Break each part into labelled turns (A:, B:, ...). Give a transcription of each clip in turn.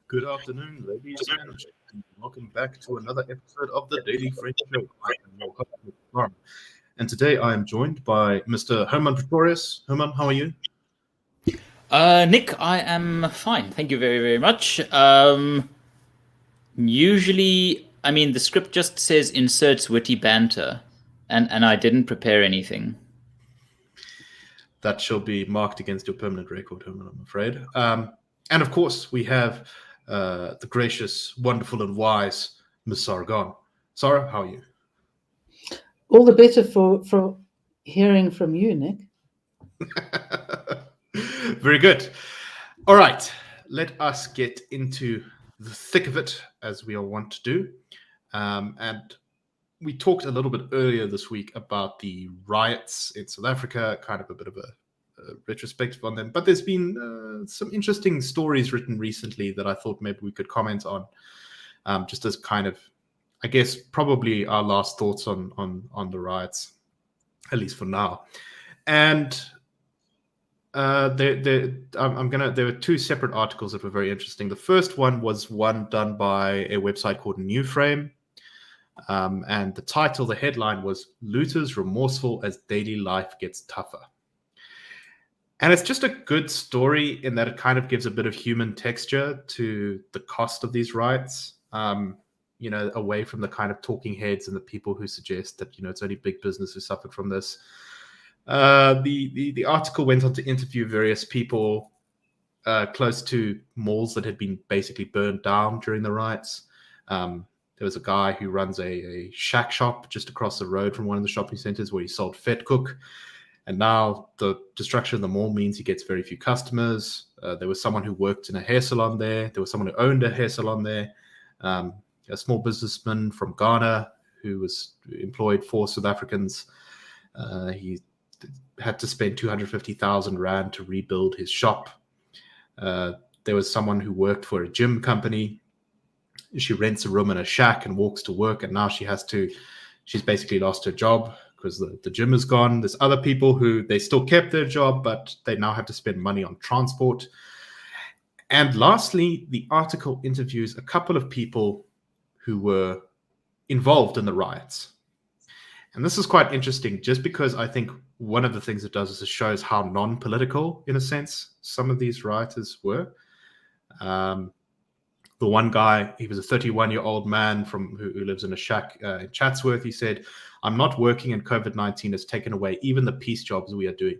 A: Good afternoon, ladies and gentlemen. Welcome back to another episode of the Daily French Show. I am your host, Lorimer. And today I am joined by Mr. Hermann Pretorius. Hermann, how are you?
B: Nick, I am fine. Thank you very, very much. Usually, the script just says inserts witty banter, and I didn't prepare anything.
A: That shall be marked against your permanent record, Hermann, I'm afraid. And of course, we have the gracious, wonderful, and wise Miss Sara. Sara, how are you?
C: All the better for hearing from you, Nick.
A: Very good. All right, let us get into the thick of it, as we are wont to do. And we talked a little bit earlier this week about the riots in South Africa, kind of a bit of a retrospective on them. But there's been some interesting stories written recently that I thought maybe we could comment on, just as kind of, I guess, probably our last thoughts on the riots, at least for now. And there were two separate articles that were very interesting. The first one was one done by a website called New Frame. And the title, the headline was "Looters Remorseful as Daily Life Gets Tougher." And it's just a good story in that it kind of gives a bit of human texture to the cost of these riots, away from the kind of talking heads and the people who suggest that, it's only big business who suffered from this. The article went on to interview various people close to malls that had been basically burned down during the riots. There was a guy who runs a shack shop just across the road from one of the shopping centers where he sold Vet Cook. And now the destruction of the mall means he gets very few customers. There was someone who worked in a hair salon there. There was someone who owned a hair salon there. A small businessman from Ghana who was employed 4 South Africans. He had to spend 250,000 Rand to rebuild his shop. There was someone who worked for a gym company. She rents a room in a shack and walks to work, and now she's basically lost her job because the gym is gone. There's other people who they still kept their job, but they now have to spend money on transport. And lastly, the article interviews a couple of people who were involved in the riots. And this is quite interesting just because I think one of the things it does is it shows how non-political, in a sense, some of these rioters were. The one guy, he was a 31-year-old man who lives in a shack in Chatsworth. He said, "I'm not working and COVID-19 has taken away even the peace jobs we are doing.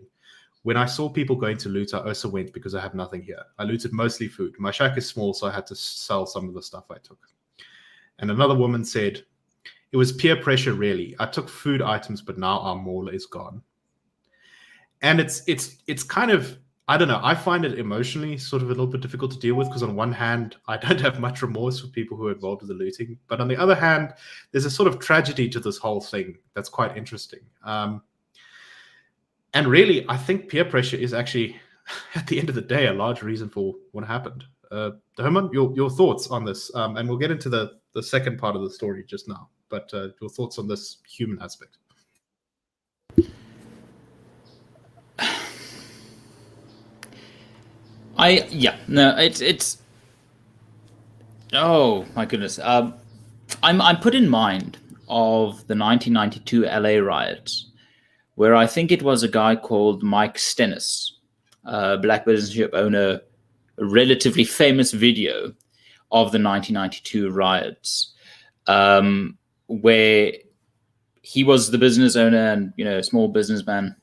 A: When I saw people going to loot, I also went because I have nothing here. I looted mostly food. My shack is small, so I had to sell some of the stuff I took." And another woman said, "It was peer pressure, really. I took food items, but now our mall is gone." And it's kind of, I don't know, I find it emotionally sort of a little bit difficult to deal with because on one hand, I don't have much remorse for people who are involved with the looting. But on the other hand, there's a sort of tragedy to this whole thing that's quite interesting. And really, I think peer pressure is actually, at the end of the day, a large reason for what happened. Herman, your thoughts on this? And we'll get into the second part of the story just now. But your thoughts on this human aspect?
B: It's oh my goodness. I'm put in mind of the 1992 LA riots, where I think it was a guy called Mike Stennis, black business owner, a relatively famous video of the 1992 riots, where he was the business owner and small businessman,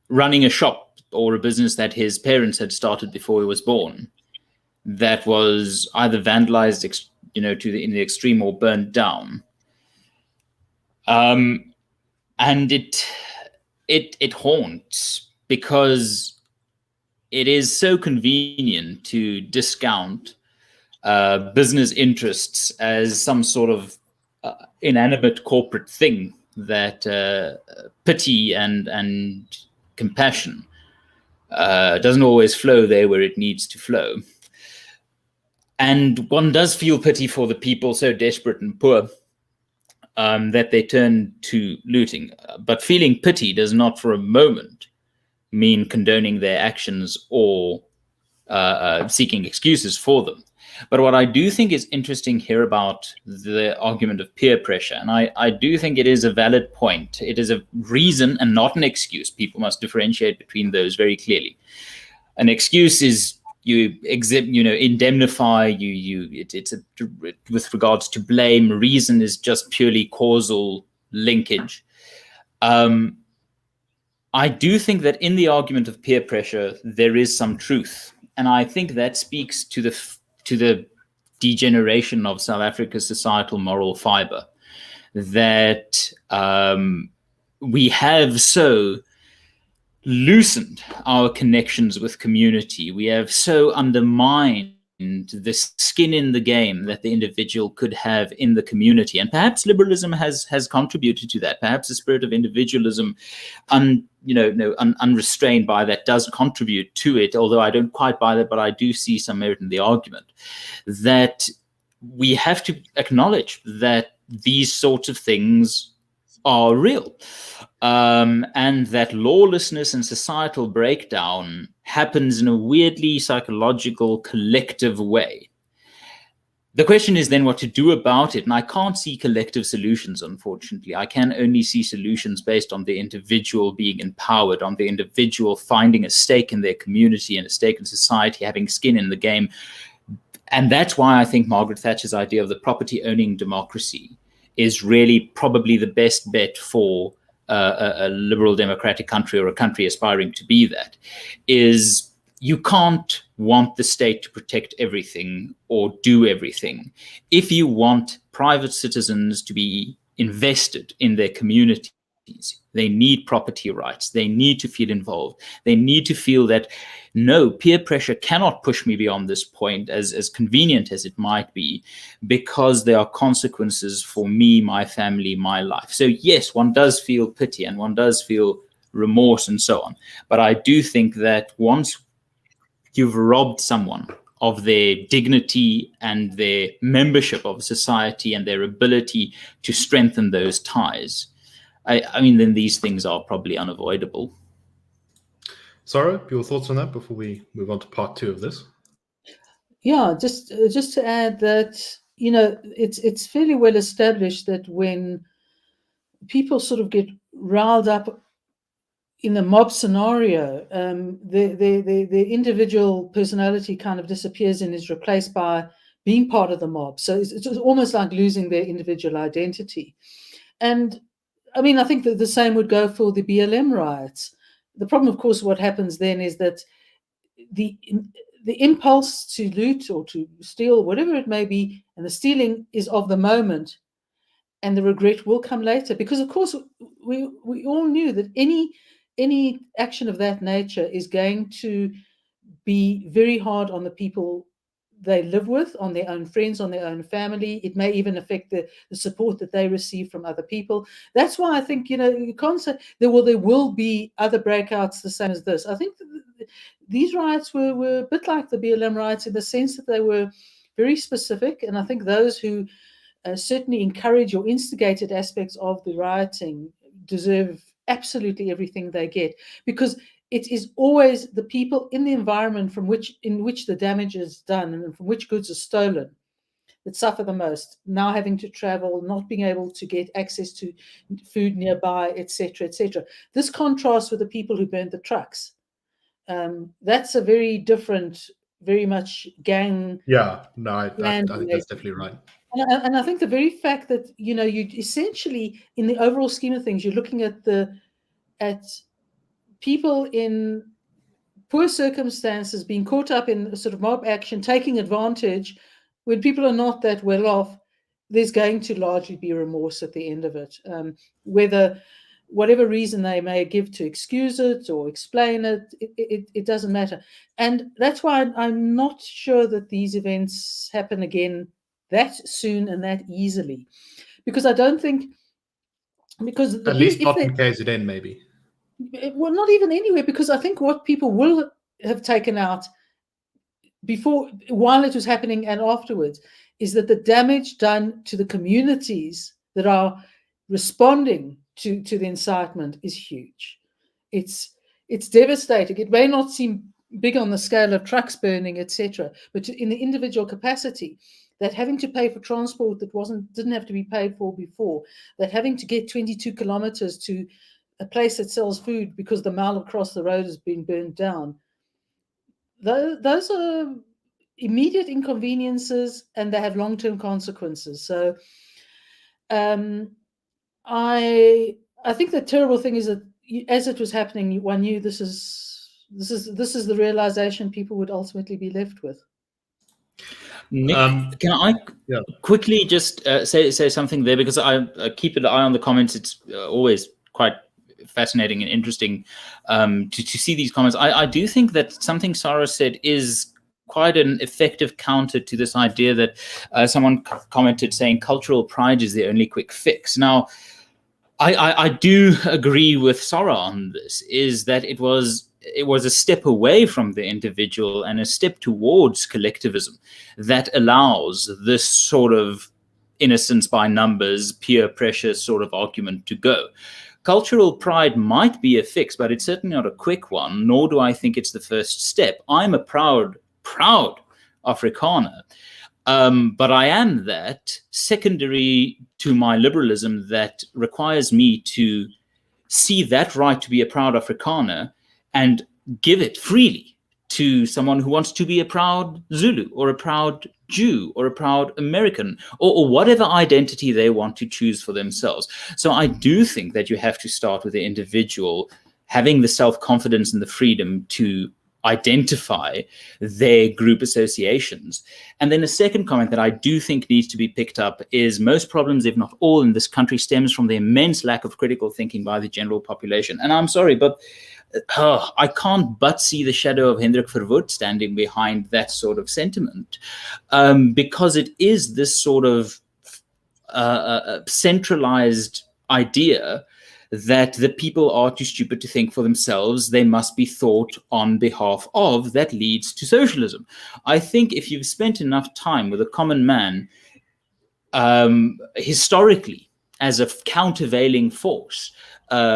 B: running a shop or a business that his parents had started before he was born, that was either vandalized, in the extreme, or burned down. And it haunts because it is so convenient to discount business interests as some sort of inanimate corporate thing that pity and compassion doesn't always flow there where it needs to flow. And one does feel pity for the people so desperate and poor that they turn to looting. But feeling pity does not for a moment mean condoning their actions or seeking excuses for them. But what I do think is interesting here about the argument of peer pressure, and I do think it is a valid point. It is a reason and not an excuse. People must differentiate between those very clearly. An excuse is you indemnify, with regards to blame. Reason is just purely causal linkage. I do think that in the argument of peer pressure, there is some truth. And I think that speaks to the degeneration of South Africa's societal moral fiber, that we have so loosened our connections with community. We have so undermined this skin in the game that the individual could have in the community. And perhaps liberalism has contributed to that. Perhaps the spirit of individualism, unrestrained by that, does contribute to it, although I don't quite buy that, but I do see some merit in the argument that we have to acknowledge that these sorts of things are real, and that lawlessness and societal breakdown happens in a weirdly psychological, collective way. The question is then what to do about it, and I can't see collective solutions, unfortunately. I can only see solutions based on the individual being empowered, on the individual finding a stake in their community and a stake in society, having skin in the game. And that's why I think Margaret Thatcher's idea of the property-owning democracy is really probably the best bet for a liberal democratic country, or a country aspiring to be that. Is you can't want the state to protect everything or do everything. If you want private citizens to be invested in their communities, they need property rights. They need to feel involved. They need to feel that, no, peer pressure cannot push me beyond this point, as convenient as it might be, because there are consequences for me, my family, my life. So yes, one does feel pity and one does feel remorse and so on. But I do think that once you've robbed someone of their dignity and their membership of society and their ability to strengthen those ties, I mean, then these things are probably unavoidable.
A: Sara, your thoughts on that before we move on to part 2 of this?
C: Yeah, just to add that, it's fairly well established that when people sort of get riled up in a mob scenario, the individual personality kind of disappears and is replaced by being part of the mob. So it's almost like losing their individual identity. And I mean, I think that the same would go for the BLM riots. The problem, of course, what happens then is that the impulse to loot or to steal, whatever it may be, and the stealing is of the moment, and the regret will come later. Because, of course, we all knew that any action of that nature is going to be very hard on the people they live with, on their own friends, on their own family. It may even affect the support that they receive from other people. That's why I think, you can't say there will be other breakouts the same as this. I think these riots were a bit like the BLM riots in the sense that they were very specific. And I think those who certainly encourage or instigated aspects of the rioting deserve absolutely everything they get, because it is always the people in the environment in which the damage is done and from which goods are stolen that suffer the most. Now having to travel, not being able to get access to food nearby, etc., etc. This contrasts with the people who burned the trucks. That's a very different, very much gang.
A: Yeah, no, I think that's definitely right.
C: And I think the very fact that you essentially, in the overall scheme of things, you're looking at people in poor circumstances being caught up in a sort of mob action, taking advantage. When people are not that well off, there's going to largely be remorse at the end of it, whatever reason they may give to excuse it or explain it, it doesn't matter. And that's why I'm not sure that these events happen again that soon and that easily, because I don't think, because
A: at least not in KZN, maybe.
C: Well, not even anywhere, because I think what people will have taken out before, while it was happening and afterwards, is that the damage done to the communities that are responding to the incitement is huge. It's devastating. It may not seem big on the scale of trucks burning, etc. But in the individual capacity, that having to pay for transport that didn't have to be paid for before, that having to get 22 kilometers to a place that sells food because the mile across the road has been burned down. Those are immediate inconveniences, and they have long-term consequences. So I think the terrible thing is that as it was happening, one knew this is the realization people would ultimately be left with.
B: Nick, can I quickly just say something there, because I keep an eye on the comments. It's always quite fascinating and interesting to see these comments. I do think that something Sara said is quite an effective counter to this idea that someone commented saying cultural pride is the only quick fix. Now, I do agree with Sara on this, is that it was a step away from the individual and a step towards collectivism that allows this sort of innocence by numbers, peer pressure sort of argument to go. Cultural pride might be a fix, but it's certainly not a quick one, nor do I think it's the first step. I'm a proud Afrikaner, but I am that secondary to my liberalism that requires me to see that right to be a proud Afrikaner and give it freely to someone who wants to be a proud Zulu or a proud Jew or a proud American or whatever identity they want to choose for themselves. So I do think that you have to start with the individual having the self-confidence and the freedom to identify their group associations. And then a second comment that I do think needs to be picked up is most problems, if not all, in this country stems from the immense lack of critical thinking by the general population. And I'm sorry, but I can't but see the shadow of Hendrik Verwoerd standing behind that sort of sentiment, because it is this sort of centralized idea that the people are too stupid to think for themselves. They must be thought on behalf of. That leads to socialism. I think if you've spent enough time with a common man, historically, as a countervailing force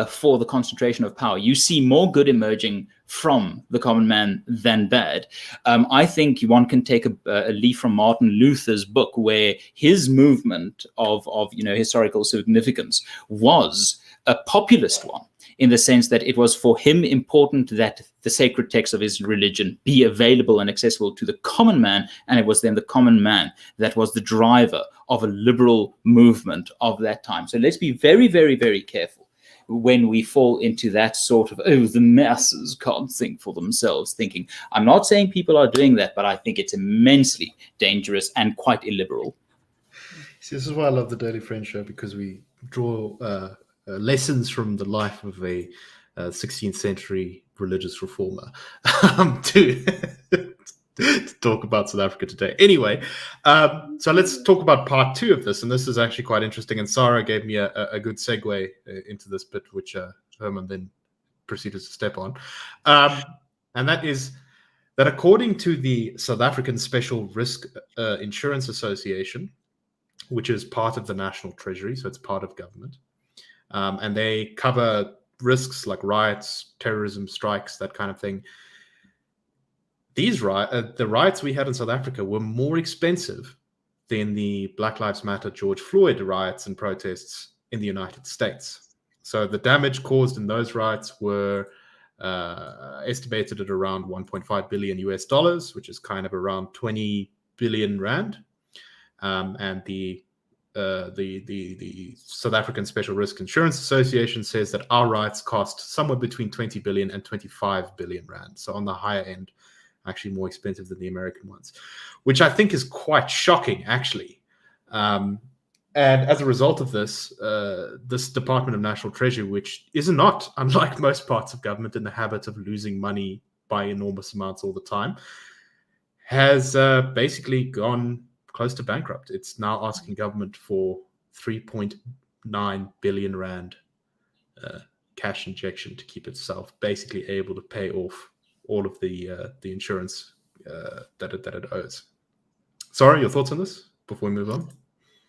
B: for the concentration of power, you see more good emerging from the common man than bad. I think one can take a leaf from Martin Luther's book, where his movement of historical significance was a populist one, in the sense that it was for him important that the sacred text of his religion be available and accessible to the common man, and it was then the common man that was the driver of a liberal movement of that time. So let's be very, very, very careful when we fall into that sort of, the masses can't think for themselves thinking. I'm not saying people are doing that, but I think it's immensely dangerous and quite illiberal.
A: See, this is why I love the Daily Friend show, because we draw lessons from the life of a 16th century religious reformer to talk about South Africa today. Anyway, so let's talk about part two of this, and this is actually quite interesting, and Sara gave me a good segue into this bit, which Hermann then proceeded to step on, and that is that according to the South African Special Risk Insurance Association, which is part of the National Treasury, so it's part of government, and they cover risks like riots, terrorism, strikes, that kind of thing. These the riots we had in South Africa were more expensive than the Black Lives Matter, George Floyd riots and protests in the United States. So the damage caused in those riots were estimated at around 1.5 billion US dollars, which is kind of around 20 billion rand. And the South African Special Risk Insurance Association says that our riots cost somewhere between 20 billion and 25 billion rand. So on the higher end, actually more expensive than the American ones, which I think is quite shocking, actually. And as a result of this, this Department of National Treasury, which is not, unlike most parts of government, in the habit of losing money by enormous amounts all the time, has basically gone close to bankrupt. It's now asking government for 3.9 billion rand cash injection to keep itself basically able to pay off all of the insurance that it owes. Sara, your thoughts on this before we move on?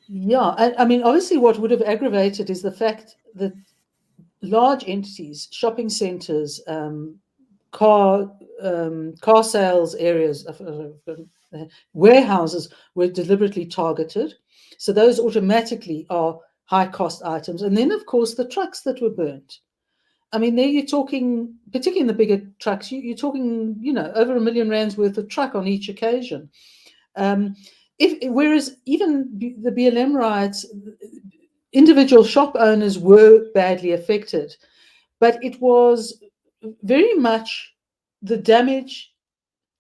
C: Yeah, I mean, obviously what would have aggravated is the fact that large entities, shopping centers, car sales areas, warehouses were deliberately targeted. So those automatically are high-cost items. And then, of course, the trucks that were burnt. I mean, there you're talking, particularly in the bigger trucks, you're talking, over R1 million worth of truck on each occasion. Whereas even the BLM riots, individual shop owners were badly affected, but it was very much the damage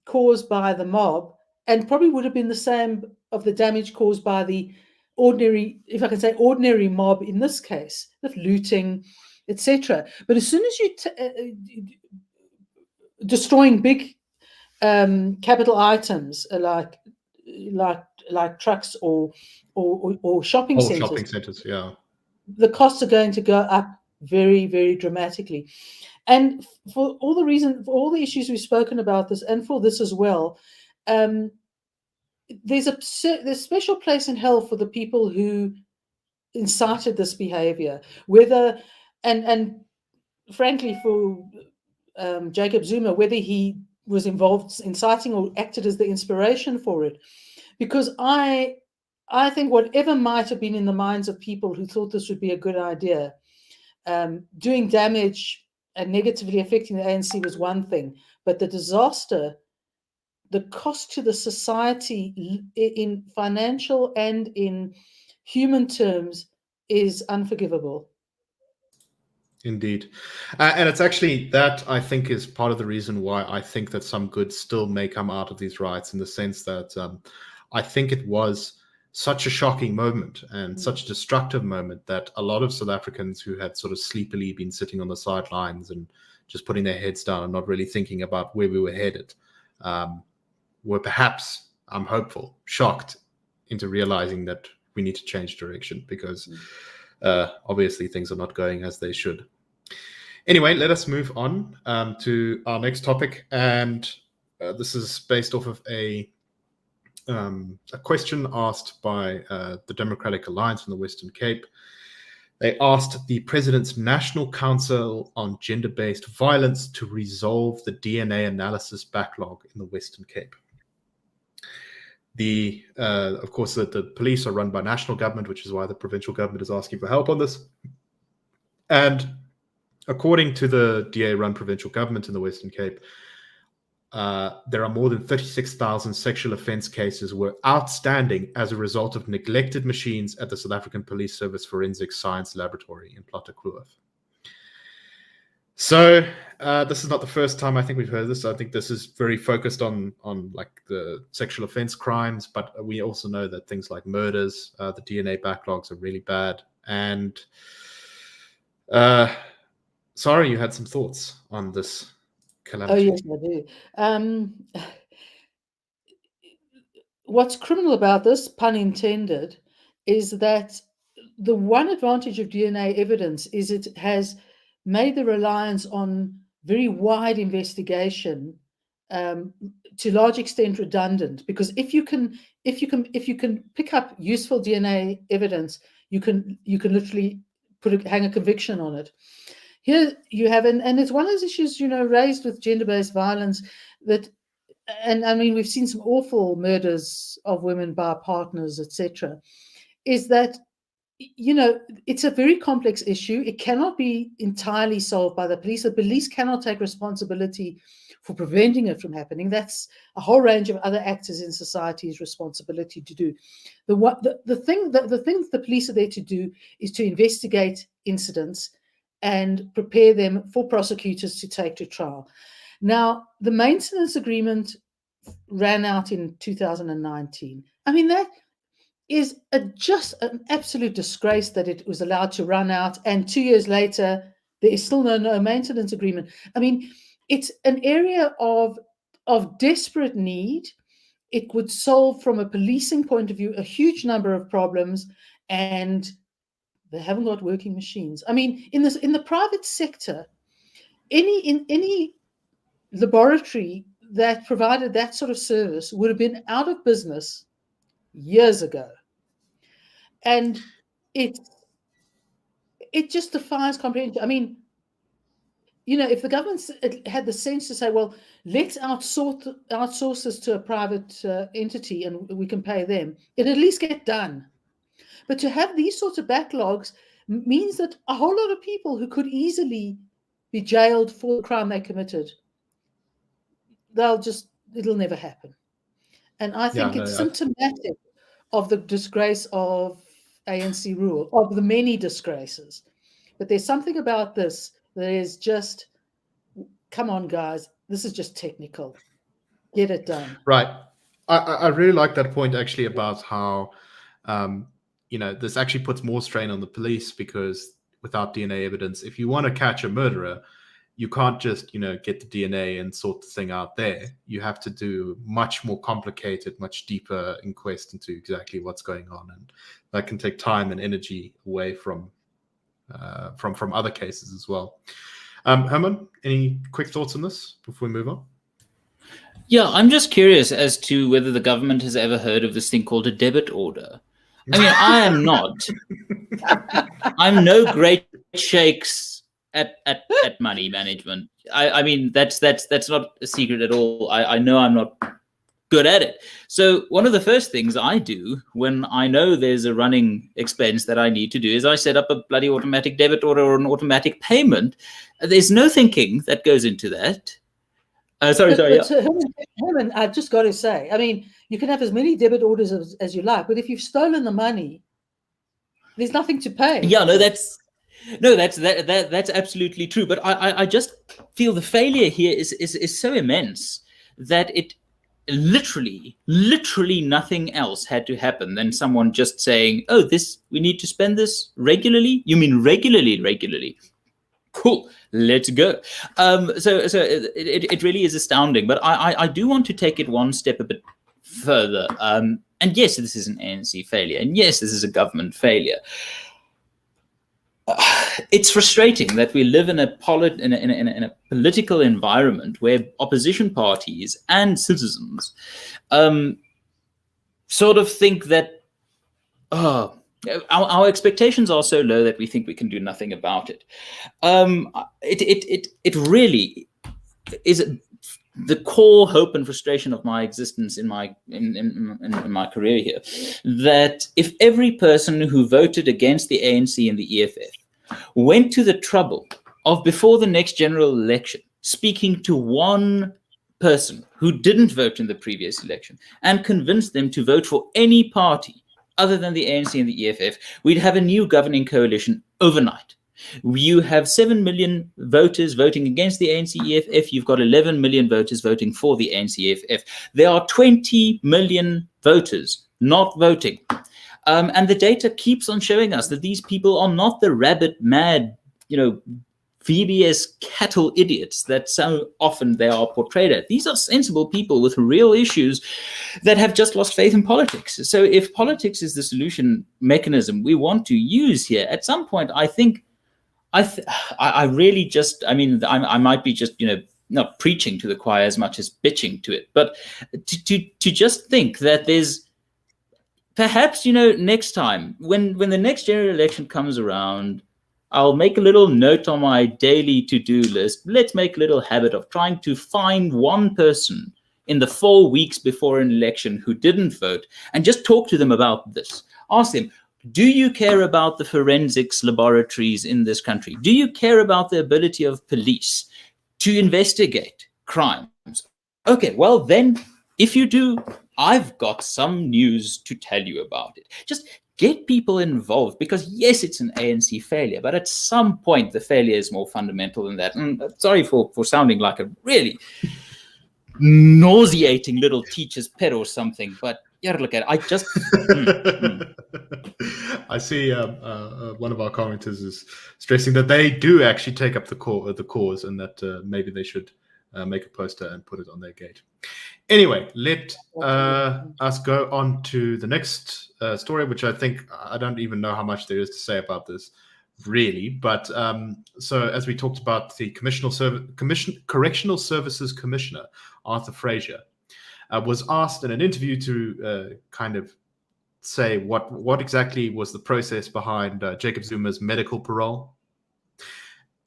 C: caused by the mob, and probably would have been the same of the damage caused by the ordinary, if I can say ordinary mob in this case, of looting, etc. But as soon as you destroying big capital items like trucks or shopping centers,
A: shopping centers, yeah,
C: the costs are going to go up very, very dramatically. And for all the issues we've spoken about this, and for this as well, there's special place in hell for the people who incited this behavior, and frankly for Jacob Zuma, whether he was involved inciting or acted as the inspiration for it. Because I think whatever might have been in the minds of people who thought this would be a good idea, doing damage and negatively affecting the ANC was one thing, but the disaster, the cost to the society in financial and in human terms is unforgivable.
A: Indeed. And it's actually that, I think, is part of the reason why I think that some good still may come out of these riots, in the sense that I think it was such a shocking moment and such a destructive moment that a lot of South Africans who had sort of sleepily been sitting on the sidelines and just putting their heads down and not really thinking about where we were headed were perhaps, I'm hopeful, shocked into realizing that we need to change direction, because obviously things are not going as they should. Anyway, let us move on to our next topic, and this is based off of a question asked by the Democratic Alliance in the Western Cape. They asked the President's National Council on Gender-Based Violence to resolve the DNA analysis backlog in the Western Cape. Of course, the police are run by national government, which is why the provincial government is asking for help on this. And according to the DA-run provincial government in the Western Cape, there are more than 36,000 sexual offence cases were outstanding as a result of neglected machines at the South African Police Service Forensic Science Laboratory in Plattekloof. So this is not the first time I think we've heard this. I think this is very focused on like the sexual offence crimes, but we also know that things like murders, the DNA backlogs are really bad. And Sara, you had some thoughts on this calamity.
C: Oh, yes, I do. What's criminal about this, pun intended, is that the one advantage of DNA evidence is it has made the reliance on very wide investigation to a large extent redundant, because if you can pick up useful DNA evidence, you can literally hang a conviction on it. Here you have, and it's one of those issues raised with gender-based violence, that, and I mean, we've seen some awful murders of women by partners, etc., is that it's a very complex issue. It cannot be entirely solved by the police. The police cannot take responsibility for preventing it from happening. That's a whole range of other actors in society's responsibility to do. The thing the police are there to do is to investigate incidents and prepare them for prosecutors to take to trial. Now, the maintenance agreement ran out in 2019. I mean, that is just an absolute disgrace that it was allowed to run out, and 2 years later there is still no maintenance agreement. I mean, it's an area of desperate need. It would solve, from a policing point of view, a huge number of problems, and they haven't got working machines. I mean, in the private sector, any laboratory that provided that sort of service would have been out of business years ago. And it just defies comprehension. I mean, if the government had the sense to say, well, let's outsource this to a private entity and we can pay them, it'd at least get done. But to have these sorts of backlogs means that a whole lot of people who could easily be jailed for the crime they committed, it'll never happen. And I think it's symptomatic of the disgrace of ANC rule, of the many disgraces. But there's something about this that is just, come on, guys, this is just technical. Get it done.
A: Right. I really like that point, actually, about how, this actually puts more strain on the police, because without DNA evidence, if you want to catch a murderer, you can't just, get the DNA and sort the thing out there. You have to do much more complicated, much deeper inquest into exactly what's going on. And that can take time and energy away from other cases as well. Hermann, any quick thoughts on this before we move on?
B: Yeah, I'm just curious as to whether the government has ever heard of this thing called a debit order. I mean, I am not. I'm no great shakes at money management. I mean, that's not a secret at all. I know I'm not good at it. So one of the first things I do when I know there's a running expense that I need to do is I set up a bloody automatic debit order or an automatic payment. There's no thinking that goes into that. Sorry.
C: Herman, I've just got to say, I mean, you can have as many debit orders as you like, but if you've stolen the money, there's nothing to pay.
B: Yeah, that's absolutely true. But I just feel the failure here is so immense that it literally nothing else had to happen than someone just saying, "Oh, we need to spend this regularly." You mean regularly? Cool, let's go. So it really is astounding. But I do want to take it one step a bit further. And yes, this is an ANC failure, and yes, this is a government failure. It's frustrating that we live in a political environment where opposition parties and citizens sort of think that our expectations are so low that we think we can do nothing about it. It really is the core hope and frustration of my existence in my career here, that if every person who voted against the ANC and the EFF went to the trouble of, before the next general election, speaking to one person who didn't vote in the previous election and convinced them to vote for any party other than the ANC and the EFF, we'd have a new governing coalition overnight. You have 7 million voters voting against the ANC EFF. You've got 11 million voters voting for the ANC EFF. There are 20 million voters not voting. And the data keeps on showing us that these people are not the rabbit mad, VBS cattle idiots that so often they are portrayed as. These are sensible people with real issues that have just lost faith in politics. So if politics is the solution mechanism we want to use here, at some point, I think, I really just, I mean, I might be just, not preaching to the choir as much as bitching to it, but to just think that there's, perhaps, next time, when the next general election comes around, I'll make a little note on my daily to-do list. Let's make a little habit of trying to find one person in the 4 weeks before an election who didn't vote and just talk to them about this. Ask them, do you care about the forensics laboratories in this country? Do you care about the ability of police to investigate crimes? Okay, well then, if you do, I've got some news to tell you about it. Just get people involved, because yes, it's an ANC failure, but at some point the failure is more fundamental than that. And sorry for sounding like a really nauseating little teacher's pet or something, but yeah, look at it. I just
A: I see one of our commenters is stressing that they do actually take up the cause, and that maybe they should make a poster and put it on their gate. Anyway, let us go on to the next story, which I think, I don't even know how much there is to say about this, really. But so as we talked about, the Correctional Services Commissioner, Arthur Fraser, was asked in an interview to kind of say what exactly was the process behind Jacob Zuma's medical parole.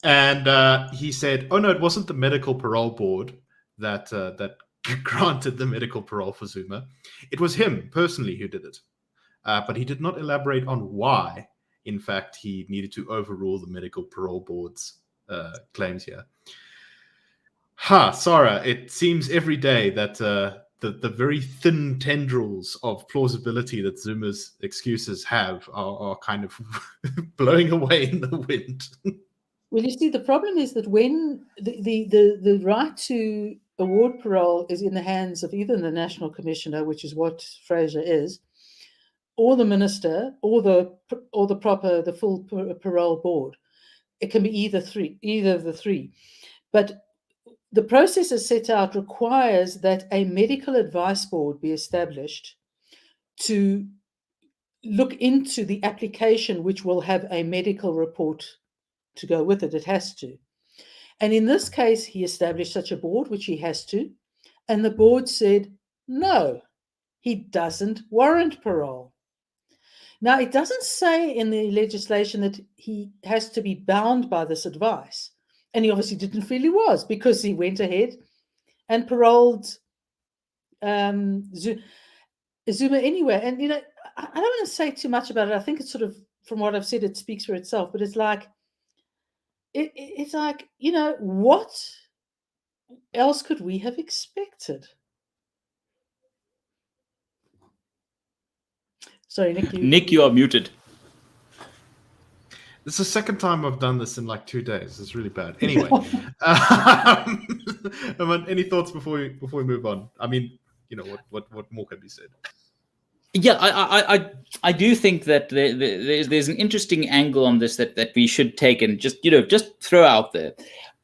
A: And he said, "Oh no, it wasn't the medical parole board that granted the medical parole for Zuma. It was him personally who did it." But he did not elaborate on why, in fact, he needed to overrule the medical parole board's claims here. Sara, it seems every day that the very thin tendrils of plausibility that Zuma's excuses have are kind of blowing away in the wind.
C: Well, you see, the problem is that when the right to award parole is in the hands of either the National Commissioner, which is what Fraser is, or the minister, or the full parole board. It can be either of the three. But the process as set out requires that a medical advice board be established to look into the application, which will have a medical report to go with it. It has to. And in this case, he established such a board, which he has to. And the board said, no, he doesn't warrant parole. Now, it doesn't say in the legislation that he has to be bound by this advice. And he obviously didn't feel he was, because he went ahead and paroled Zuma anyway. And, you know, I don't want to say too much about it. I think it's sort of, from what I've said, it speaks for itself. But it's like, it's like, you know, what else could we have expected? Sorry,
B: Nick, you are muted.
A: This is the second time I've done this in like 2 days. It's really bad. Anyway, any thoughts before we move on? I mean, you know, what more can be said?
B: Yeah, I do think that there's an interesting angle on this that we should take and just throw out there.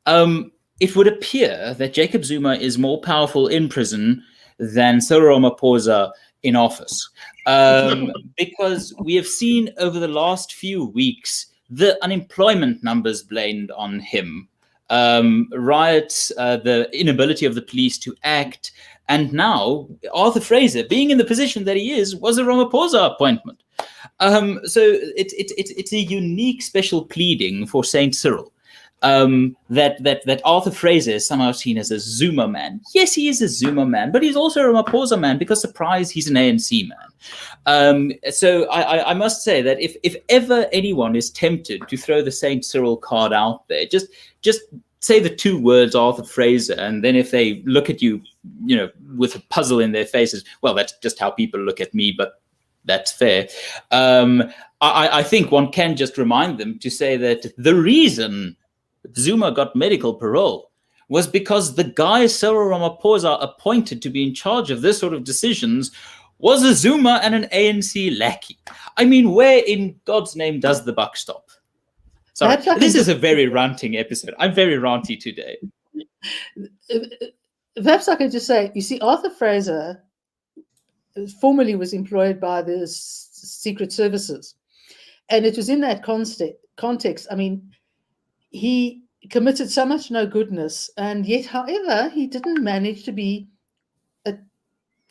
B: It would appear that Jacob Zuma is more powerful in prison than Cyril Ramaphosa in office, because we have seen over the last few weeks the unemployment numbers blamed on him, riots, the inability of the police to act, and now Arthur Fraser, being in the position that he is, was a Ramaphosa appointment. So it's a unique special pleading for Saint Cyril. That Arthur Fraser is somehow seen as a Zuma man. Yes, he is a Zuma man, but he's also a Ramaphosa man because, surprise, he's an ANC man. So I must say that if ever anyone is tempted to throw the Saint Cyril card out there, just say the two words Arthur Fraser, and then if they look at you, you know, with a puzzle in their faces, well, that's just how people look at me, but that's fair. I think one can just remind them to say that the reason Zuma got medical parole was because the guy Cyril Ramaphosa appointed to be in charge of this sort of decisions was a Zuma and an ANC lackey. I mean, where in God's name does the buck stop? Sorry, this is a very ranting episode. I'm very ranty today.
C: Perhaps I could just say, you see, Arthur Fraser formerly was employed by the Secret Services. And it was in that context, I mean, he committed so much no goodness, and yet, however, he didn't manage to be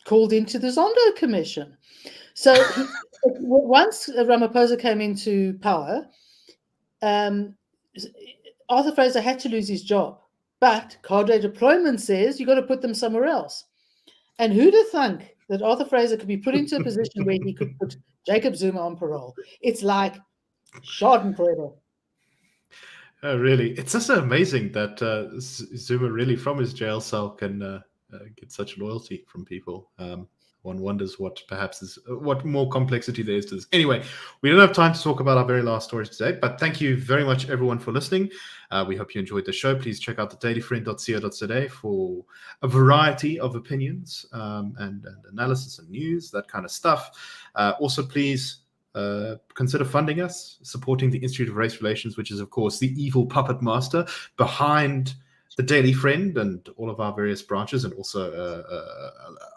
C: called into the Zondo Commission. So once Ramaphosa came into power, Arthur Fraser had to lose his job. But cadre deployment says you've got to put them somewhere else. And who'd have thunk that Arthur Fraser could be put into a position where he could put Jacob Zuma on parole? It's like schadenfreude.
A: Oh, really? It's just amazing that Zuma really, from his jail cell, can get such loyalty from people. One wonders what more complexity there is to this. Anyway, we don't have time to talk about our very last stories today, but thank you very much, everyone, for listening. We hope you enjoyed the show. Please check out thedailyfriend.co.za for a variety of opinions and analysis and news, that kind of stuff. Also, please consider funding us, supporting the Institute of Race Relations, which is, of course, the evil puppet master behind the Daily Friend and all of our various branches, and also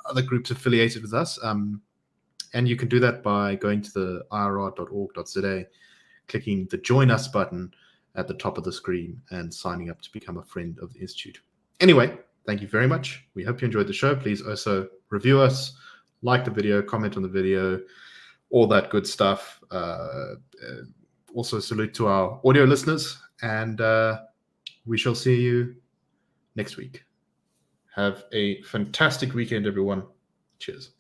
A: other groups affiliated with us. And you can do that by going to the irr.org.za, clicking the Join Us button at the top of the screen, and signing up to become a friend of the Institute. Anyway, thank you very much. We hope you enjoyed the show. Please also review us, like the video, comment on the video, all that good stuff. Also, salute to our audio listeners, and we shall see you next week. Have a fantastic weekend, everyone. Cheers.